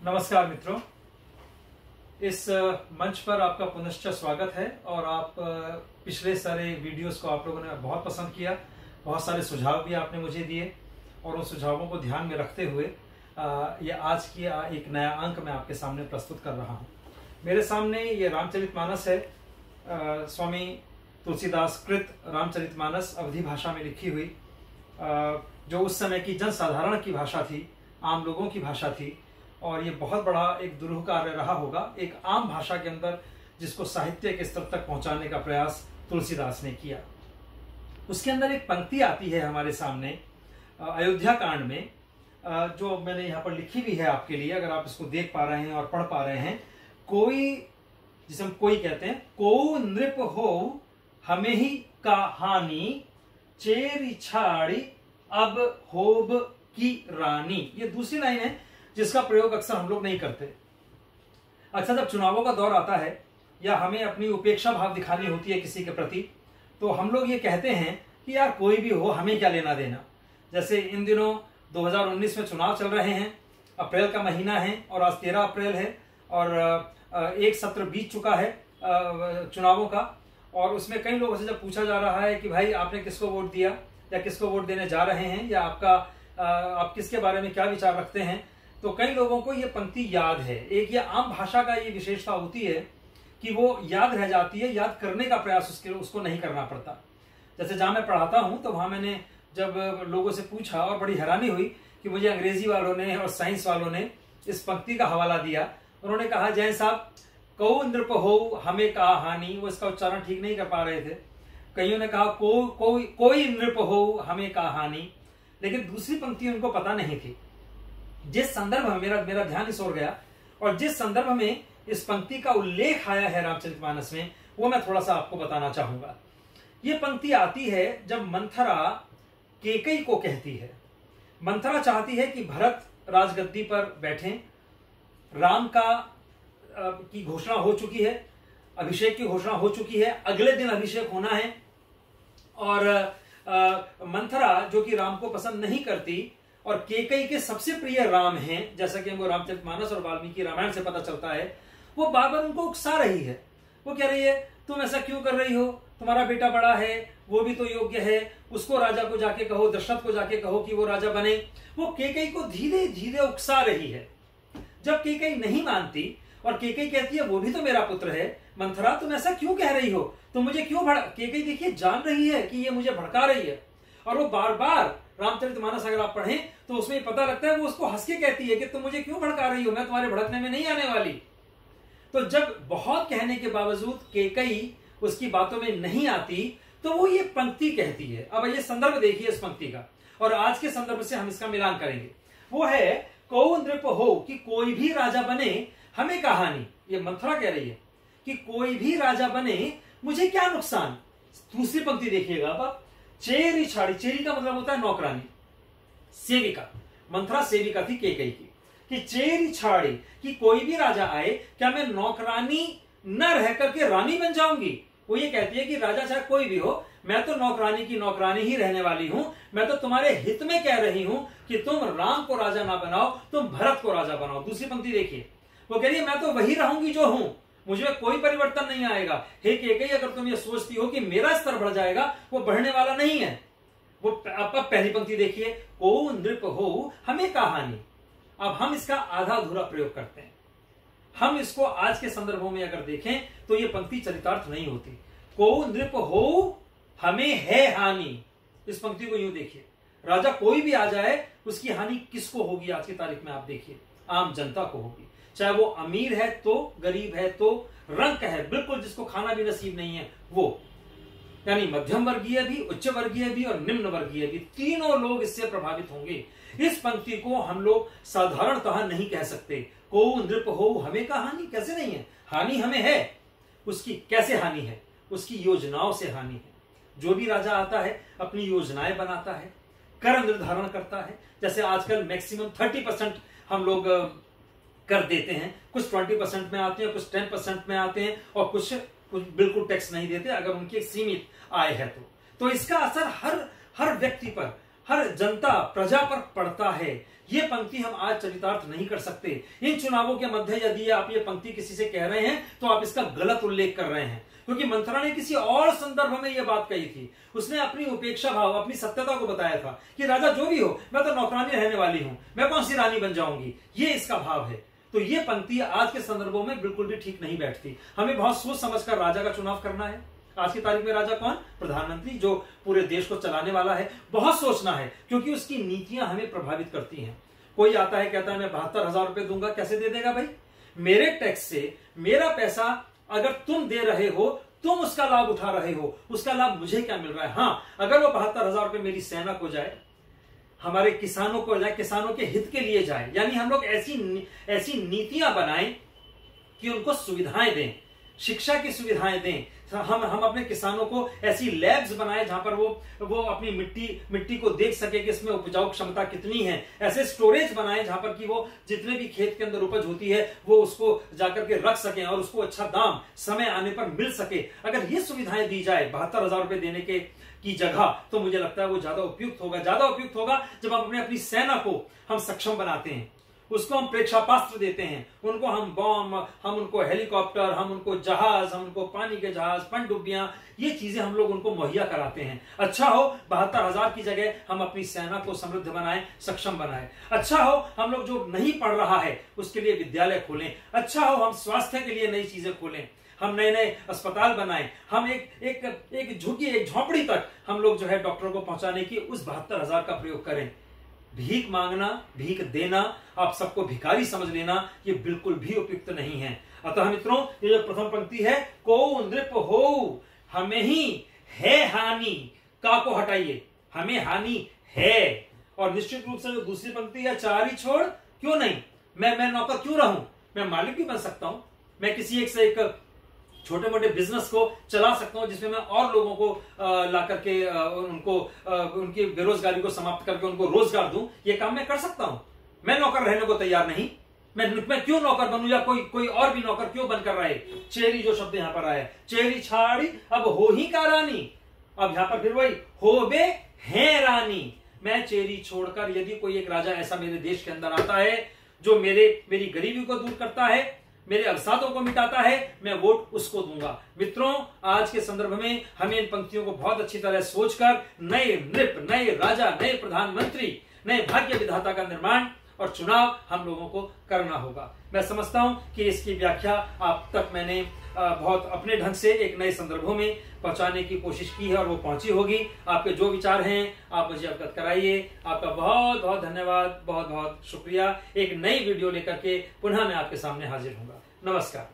नमस्कार मित्रों, इस मंच पर आपका पुनश्च स्वागत है। और आप पिछले सारे वीडियोस को आप लोगों ने बहुत पसंद किया, बहुत सारे सुझाव भी आपने मुझे दिए और उन सुझावों को ध्यान में रखते हुए ये आज की एक नया अंक मैं आपके सामने प्रस्तुत कर रहा हूँ। मेरे सामने ये रामचरितमानस है, स्वामी तुलसीदास कृत रामचरितमानस अवधी भाषा में लिखी हुई, जो उस समय की जनसाधारण की भाषा थी, आम लोगों की भाषा थी। और ये बहुत बड़ा एक दुरूह कार्य रहा होगा, एक आम भाषा के अंदर जिसको साहित्य के स्तर तक पहुंचाने का प्रयास तुलसीदास ने किया। उसके अंदर एक पंक्ति आती है हमारे सामने अयोध्या कांड में, जो मैंने यहाँ पर लिखी भी है आपके लिए, अगर आप इसको देख पा रहे हैं और पढ़ पा रहे हैं। कोई, जिसे हम कोई कहते हैं, को नृप हो हमें ही कहानी, चेरी छाड़ी अब होब की रानी। ये दूसरी लाइन है जिसका प्रयोग अक्सर हम लोग नहीं करते। अक्सर जब चुनावों का दौर आता है या हमें अपनी उपेक्षा भाव दिखानी होती है किसी के प्रति, तो हम लोग ये कहते हैं कि यार कोई भी हो, हमें क्या लेना देना। जैसे इन दिनों 2019 में चुनाव चल रहे हैं, अप्रैल का महीना है और आज 13 अप्रैल है और एक सत्र बीत चुका है चुनावों का। और उसमें कई लोगों से जब पूछा जा रहा है कि भाई आपने किसको वोट दिया या किसको वोट देने जा रहे हैं, या आप किसके बारे में क्या विचार रखते हैं, तो कई लोगों को ये पंक्ति याद है। एक ये आम भाषा का ये विशेषता होती है कि वो याद रह जाती है, याद करने का प्रयास उसको नहीं करना पड़ता। जैसे जहां मैं पढ़ाता हूं तो वहां मैंने जब लोगों से पूछा और बड़ी हैरानी हुई कि मुझे अंग्रेजी वालों ने और साइंस वालों ने इस पंक्ति का हवाला दिया। उन्होंने कहा, जैन साहब, कौ नृप हो हमें कहा हानि, वो इसका उच्चारण ठीक नहीं कर पा रहे थे। कईयों ने कहा कोई नृप हो हमें कहा हानि, लेकिन दूसरी पंक्ति उनको पता नहीं थी। जिस संदर्भ में मेरा ध्यान इस ओर गया और जिस संदर्भ में इस पंक्ति का उल्लेख आया है रामचरितमानस में, वो मैं थोड़ा सा आपको बताना चाहूंगा। ये पंक्ति आती है जब मंथरा केकई को कहती है। मंथरा चाहती है कि भरत राजगद्दी पर बैठें, राम की घोषणा हो चुकी है, अभिषेक की घोषणा हो चुकी है, अगले दिन अभिषेक होना है। और मंथरा जो कि राम को पसंद नहीं करती और केकई के सबसे प्रिय राम हैं, जैसा कि हमको रामचरितमानस और वाल्मीकि रामायण से पता चलता है, वो बार बार उनको उकसा रही है। वो कह रही है, तुम ऐसा क्यों कर रही हो, तुम्हारा बेटा बड़ा है, वो भी तो योग्य है, उसको राजा को जाके कहो, दशरथ को जाके कहो कि वो राजा बने। वो केकई को धीरे धीरे उकसा रही है। जब केकई नहीं मानती और केकई कहती है वो भी तो मेरा पुत्र है, मंथरा तुम ऐसा क्यों कह रही हो, तुम मुझे क्यों केकई देखिए जान रही है कि ये मुझे भड़का रही है। और वो बार बार रामचरितमानस अगर आप पढ़ें तो उसमें पता लगता है वो उसको हंस के कहती है कि तुम मुझे क्यों भड़का रही हो, मैं तुम्हारे भड़कने में नहीं आने वाली। तो जब बहुत कहने के बावजूद केकई उसकी बातों में नहीं आती तो वो ये पंक्ति कहती है। अब ये संदर्भ देखिए इस पंक्ति का, और आज के संदर्भ से हम इसका मिलान करेंगे। वो है, कौ नृप हो कि कोई भी राजा बने हमें कहानी। ये मंथरा कह रही है कि कोई भी राजा बने, मुझे क्या नुकसान। दूसरी पंक्ति देखिएगा आप, चेरी छाड़ी, चेरी का मतलब होता है नौकरानी, सेविका। मंथरा सेविका थी केकई की, कि चेरी छाड़ी कि कोई भी राजा आए, क्या मैं नौकरानी न रह करके रानी बन जाऊंगी। वो ये कहती है कि राजा चाहे कोई भी हो, मैं तो नौकरानी की नौकरानी ही रहने वाली हूं। मैं तो तुम्हारे हित में कह रही हूं कि तुम राम को राजा ना बनाओ, तुम भरत को राजा बनाओ। दूसरी पंक्ति देखिए, वो कह रही है मैं तो वही रहूंगी जो हूं, मुझे कोई परिवर्तन नहीं आएगा। हे केकई, अगर तुम ये सोचती हो कि मेरा स्तर बढ़ जाएगा, वो बढ़ने वाला नहीं है। वो अब पहली पंक्ति देखिए, को नृप हो हमें कहानी। अब हम इसका आधा अधूरा प्रयोग करते हैं। हम इसको आज के संदर्भों में अगर देखें तो ये पंक्ति चरितार्थ नहीं होती। को नृप हो हमें है हानि, इस पंक्ति को यूं देखिए, राजा कोई भी आ जाए उसकी हानि किसको होगी आज की तारीख में, आप देखिए, आम जनता को होगी। चाहे वो अमीर है तो, गरीब है तो, रंक है बिल्कुल जिसको खाना भी नसीब नहीं है वो, यानी मध्यम वर्गीय भी, उच्च वर्गीय भी और निम्न वर्गीय भी, तीनों लोग इससे प्रभावित होंगे। इस पंक्ति को हम लोग साधारणतः नहीं कह सकते। को नृप हो हमें का हानि, कैसे नहीं है, हानि हमें है। उसकी कैसे हानि है, उसकी योजनाओं से हानि है। जो भी राजा आता है अपनी योजनाएं बनाता है, कर निर्धारण करता है। जैसे आजकल मैक्सिमम 30% हम लोग कर देते हैं, कुछ 20% में आते हैं, कुछ 10% में आते हैं और कुछ बिल्कुल टैक्स नहीं देते अगर उनकी सीमित आय है तो इसका असर हर व्यक्ति पर, हर जनता प्रजा पर पड़ता है ये पंक्ति हम आज चरितार्थ नहीं कर सकते। इन चुनावों के मध्य यदि आप ये पंक्ति किसी से कह रहे हैं तो आप इसका गलत उल्लेख कर रहे हैं, क्योंकि मंथरा ने किसी और संदर्भ में यह बात कही थी। उसने अपनी उपेक्षा भाव, अपनी सत्यता को बताया था कि राजा जो भी हो, मैं तो नौकरानी रहने वाली हूं, मैं कौन सी रानी बन जाऊंगी, ये इसका भाव है। तो ये पंक्ति आज के संदर्भों में बिल्कुल भी ठीक नहीं बैठती। हमें बहुत सोच समझकर राजा का चुनाव करना है। आज की तारीख में राजा कौन? प्रधानमंत्री, जो पूरे देश को चलाने वाला है। बहुत सोचना है, क्योंकि उसकी नीतियां हमें प्रभावित करती हैं। कोई आता है कहता है मैं 72,000 रुपए दूंगा, कैसे दे देगा भाई? मेरे टैक्स से मेरा पैसा अगर तुम दे रहे हो, तुम उसका लाभ उठा रहे हो, उसका लाभ मुझे क्या मिल रहा है? हाँ, अगर वो 72,000 रुपए मेरी सेना को जाए, हमारे किसानों को जाए, किसानों के हित के लिए जाए, यानी हम लोग ऐसी नीतियां बनाएं कि उनको सुविधाएं दें, शिक्षा की सुविधाएं दें। हम अपने किसानों को ऐसी लैब्स बनाए जहां पर वो अपनी मिट्टी को देख सके कि इसमें उपजाऊ क्षमता कितनी है। ऐसे स्टोरेज बनाए जहां पर कि वो जितने भी खेत के अंदर उपज होती है वो उसको जाकर के रख सकें और उसको अच्छा दाम समय आने पर मिल सके। अगर ये सुविधाएं दी जाए 72,000 रुपए देने की जगह, तो मुझे लगता है वो ज्यादा उपयुक्त होगा जब हम अपनी सेना को हम सक्षम बनाते हैं, उसको हम प्रेक्षापास्त्र देते हैं, उनको हम बॉम्ब, हम उनको हेलीकॉप्टर, हम उनको जहाज, हम उनको पानी के जहाज, पनडुब्बियां, ये चीजें हम लोग उनको मुहैया कराते हैं। अच्छा हो 72,000 की जगह हम अपनी सेना को समृद्ध बनाएं, सक्षम बनाएं। अच्छा हो हम लोग जो नहीं पढ़ रहा है उसके लिए विद्यालय खोलें। अच्छा हो हम स्वास्थ्य के लिए नई चीजें खोलें, हम नए नए अस्पताल बनाएं। हम एक झोपड़ी तक हम लोग जो है डॉक्टरों को पहुंचाने की उस 72,000 का प्रयोग करें। भीख मांगना, भीख देना, आप सबको भिखारी समझ लेना, ये बिल्कुल भी उपयुक्त नहीं है। अतः मित्रों, ये जो प्रथम पंक्ति है, को नृप हो हमें ही है हानि, का को हटाइए, हमें हानि है। और निश्चित रूप से जो दूसरी पंक्ति है, चारी छोड़ क्यों नहीं, मैं नौकर क्यों रहूं, मैं मालिक भी बन सकता हूं, मैं किसी एक से एक छोटे मोटे बिजनेस को चला सकता हूं जिसमें मैं और लोगों को ला करके उनकी बेरोजगारी को समाप्त करके उनको रोजगार दूं। ये काम मैं कर सकता हूं। मैं नौकर रहने को तैयार नहीं। मैं क्यों नौकर बनूं, या कोई और भी नौकर क्यों बनकर रहे। चेरी जो शब्द यहां पर आया, चेरी छाड़ी अब हो ही का रानी। अब यहां पर फिर वही हो बे है रानी। मैं चेरी छोड़कर, यदि कोई एक राजा ऐसा मेरे देश के अंदर आता है जो मेरी गरीबी को दूर करता है, मेरे अवसादों को मिटाता है, मैं वोट उसको दूंगा। मित्रों, आज के संदर्भ में हमें इन पंक्तियों को बहुत अच्छी तरह सोचकर नए नृप, नए राजा, नए प्रधानमंत्री, नए भाग्य विधाता का निर्माण और चुनाव हम लोगों को करना होगा। मैं समझता हूं कि इसकी व्याख्या आप तक मैंने बहुत अपने ढंग से एक नए संदर्भों में पहुंचाने की कोशिश की है और वो पहुंची होगी। आपके जो विचार हैं आप मुझे अवगत कराइए। आपका बहुत बहुत धन्यवाद, बहुत बहुत शुक्रिया। एक नई वीडियो लेकर के पुनः मैं आपके सामने हाजिर होऊंगा। नमस्कार।